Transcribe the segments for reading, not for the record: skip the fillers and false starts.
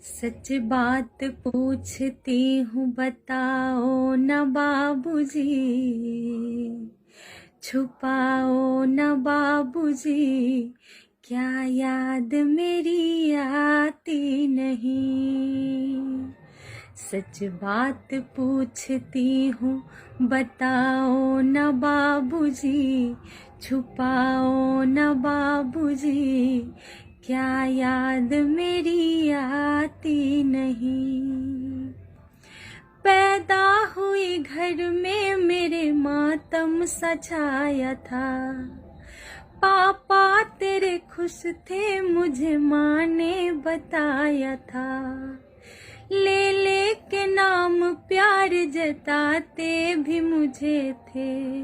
सच बात पूछती हूँ बताओ न बाबूजी, छुपाओ न बाबूजी, क्या याद मेरी आती नहीं। सच बात पूछती हूँ बताओ न बाबूजी, छुपाओ न बाबूजी, क्या याद मेरी आती नहीं। पैदा हुई घर में मेरे मातम सा छाया था, पापा तेरे खुश थे मुझे माँ ने बताया था। ले ले के नाम प्यार जताते भी मुझे थे,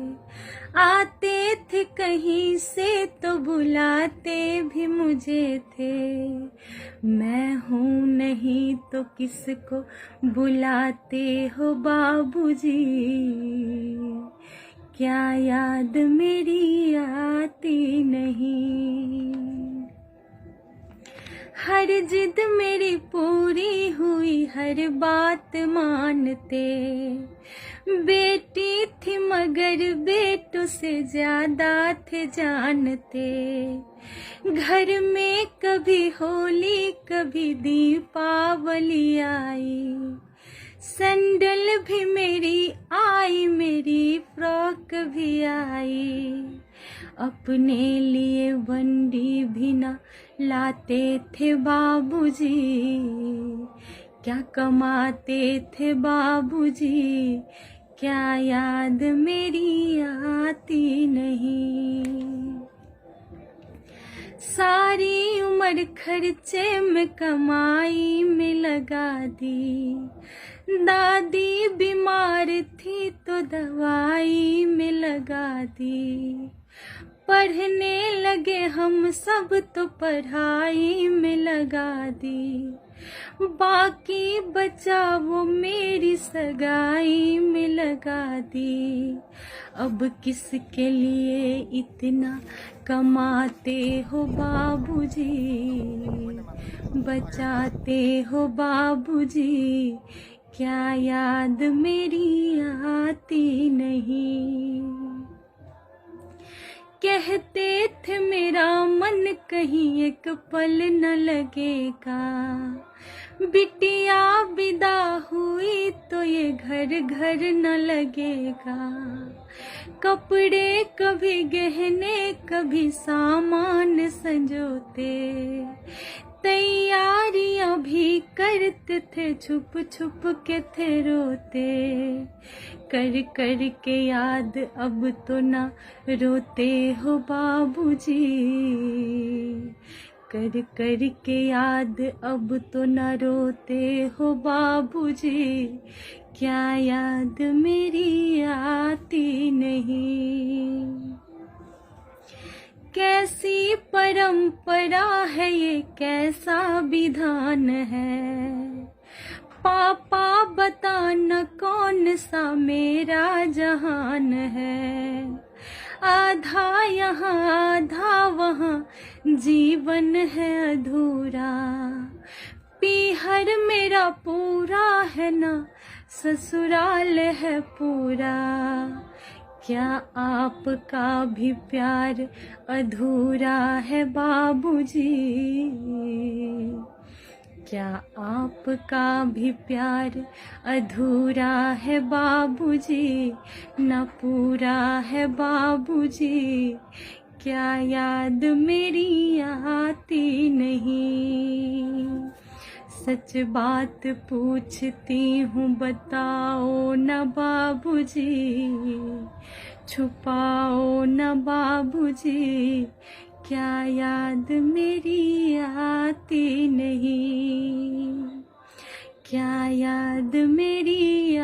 आते थे कहीं से तो बुलाते भी मुझे थे। मैं हूँ नहीं तो किसको बुलाते हो बाबूजी, क्या याद मेरी आती नहीं। हर जिद मेरी पूरी हुई हर बात मानते, बेटी थी मगर बेटों से ज्यादा थे जानते। घर में कभी होली कभी दीपावली आई, सैंडल भी मेरी आई मेरी फ्रॉक भी आई। अपने लिए बंडी भी ना लाते थे बाबूजी, क्या कमाते थे बाबूजी, क्या याद मेरी आती नहीं। सारी उम्र खर्चे में कमाई में लगा दी, दादी बीमार थी तो दवाई में लगा दी। पढ़ने लगे हम सब तो पढ़ाई में लगा दी, बाकी बचा वो मेरी सगाई में लगा दी। अब किसके लिए इतना कमाते हो बाबूजी, बचाते हो बाबूजी, क्या याद मेरी आती नहीं। कहते थे मेरा मन कहीं एक पल न लगेगा, बिटिया विदा हुई तो ये घर घर न लगेगा। कपड़े कभी गहने कभी सामान संजोते, तैयारियां भी करते थे छुप छुप के थे रोते। कर कर के याद अब तो ना रोते हो बाबूजी, कर कर के याद अब तो ना रोते हो बाबूजी, क्या याद मेरी आती नहीं। कैसी परंपरा है ये कैसा विधान है, पापा बताना कौन सा मेरा जहान है। आधा यहाँ आधा वहाँ जीवन है अधूरा, पीहर मेरा पूरा है ना ससुराल है पूरा। क्या आपका भी प्यार अधूरा है बाबूजी, क्या आपका भी प्यार अधूरा है बाबूजी, न पूरा है बाबूजी, क्या याद मेरी आती नहीं। सच बात पूछती हूँ बताओ न बाबूजी, छुपाओ न बाबूजी, क्या याद मेरी आती नहीं, क्या याद मेरी